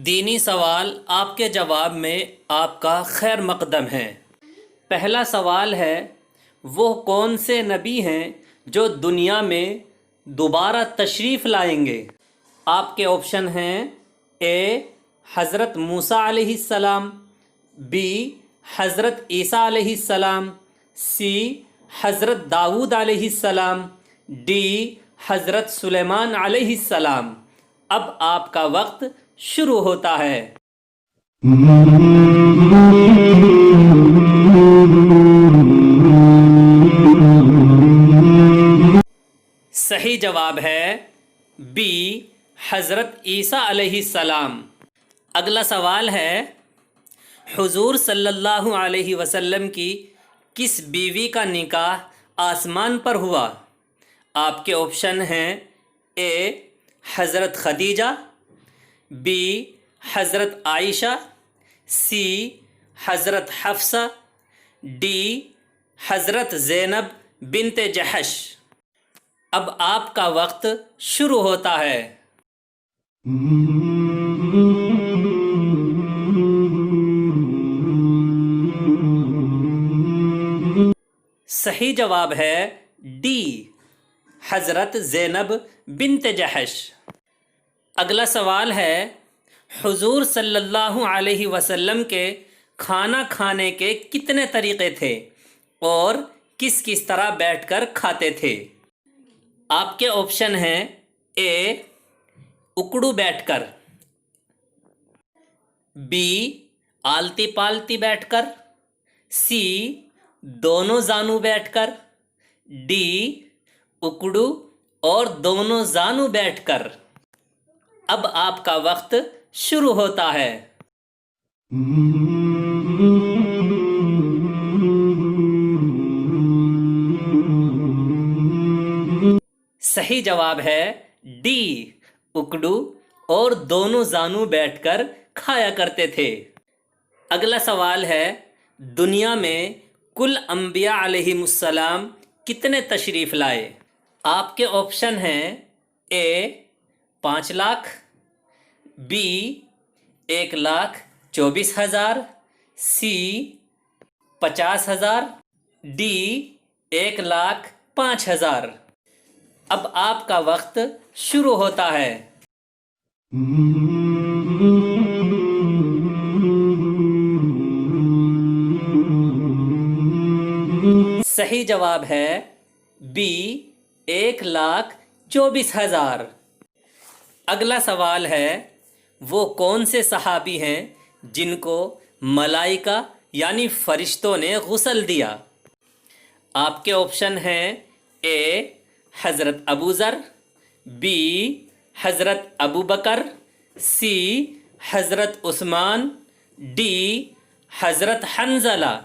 دینی سوال آپ کے جواب میں آپ کا خیر مقدم ہے۔ پہلا سوال ہے، وہ کون سے نبی ہیں جو دنیا میں دوبارہ تشریف لائیں گے؟ آپ کے آپشن ہیں اے حضرت موسیٰ علیہ السلام، بی حضرت عیسیٰ علیہ السلام، سی حضرت داؤد علیہ السلام، ڈی حضرت سلیمان علیہ السلام۔ اب آپ کا وقت شروع ہوتا ہے۔ صحیح جواب ہے بی حضرت عیسیٰ علیہ السلام۔ اگلا سوال ہے، حضور صلی اللہ علیہ وسلم کی کس بیوی کا نکاح آسمان پر ہوا؟ آپ کے آپشن ہیں اے حضرت خدیجہ، بی حضرت عائشہ، سی حضرت حفصہ، ڈی حضرت زینب بنت جحش۔ اب آپ کا وقت شروع ہوتا ہے۔ صحیح جواب ہے ڈی حضرت زینب بنت جحش۔ اگلا سوال ہے، حضور صلی اللہ علیہ وسلم کے کھانا کھانے کے کتنے طریقے تھے اور کس کس طرح بیٹھ کر کھاتے تھے؟ آپ کے آپشن ہیں اے اکڑو بیٹھ کر، بی آلتی پالتی بیٹھ کر، سی دونوں زانو بیٹھ کر، ڈی اکڑو اور دونوں زانو بیٹھ کر۔ اب آپ کا وقت شروع ہوتا ہے۔ صحیح جواب ہے ڈی اکڑو اور دونوں زانو بیٹھ کر کھایا کرتے تھے۔ اگلا سوال ہے، دنیا میں کل انبیاء علیہم السلام کتنے تشریف لائے؟ آپ کے آپشن ہیں اے 5 لاکھ، بی 1,24,000، سی 50,000، ڈی 1,05,000۔ اب آپ کا وقت شروع ہوتا ہے۔ صحیح جواب ہے بی 1,24,000۔ اگلا سوال ہے، وہ کون سے صحابی ہیں جن کو ملائکہ یعنی فرشتوں نے غسل دیا؟ آپ کے آپشن ہیں اے حضرت ابو ذر، بی حضرت ابو بکر، سی حضرت عثمان، ڈی حضرت حنظلہ۔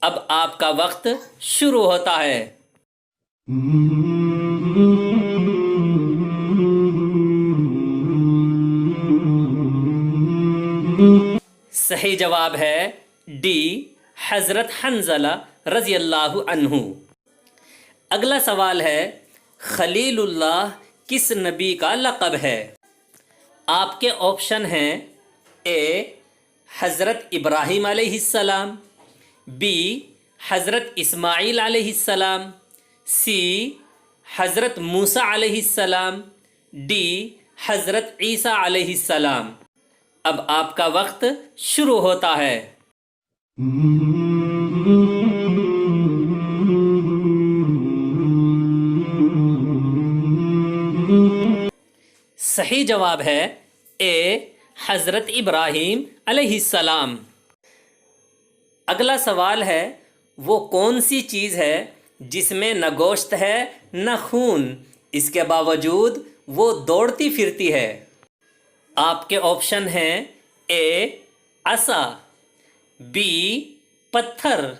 اب آپ کا وقت شروع ہوتا ہے۔ صحیح جواب ہے ڈی حضرت حنظلہ رضی اللہ عنہ۔ اگلا سوال ہے، خلیل اللہ کس نبی کا لقب ہے؟ آپ کے آپشن ہیں اے حضرت ابراہیم علیہ السلام، بی حضرت اسماعیل علیہ السلام، سی حضرت موسیٰ علیہ السلام، ڈی حضرت عیسیٰ علیہ السلام۔ اب آپ کا وقت شروع ہوتا ہے۔ صحیح جواب ہے اے حضرت ابراہیم علیہ السلام۔ اگلا سوال ہے، وہ کون سی چیز ہے جس میں نہ گوشت ہے نہ خون، اس کے باوجود وہ دوڑتی پھرتی ہے؟ آپ کے آپشن ہیں اے عصا، بی پتھر،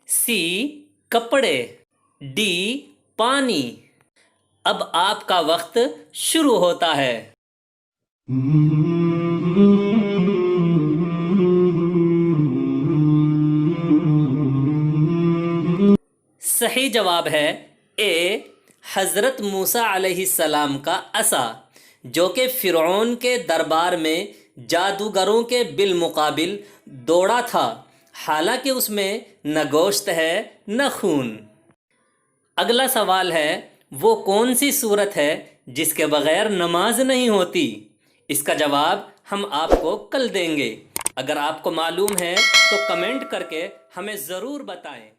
سی کپڑے، ڈی پانی۔ اب آپ کا وقت شروع ہوتا ہے۔ صحیح جواب ہے اے حضرت موسیٰ علیہ السلام کا عصا، جو کہ فرعون کے دربار میں جادوگروں کے بالمقابل دوڑا تھا، حالانکہ اس میں نہ گوشت ہے نہ خون۔ اگلا سوال ہے، وہ کون سی صورت ہے جس کے بغیر نماز نہیں ہوتی؟ اس کا جواب ہم آپ کو کل دیں گے۔ اگر آپ کو معلوم ہے تو کمنٹ کر کے ہمیں ضرور بتائیں۔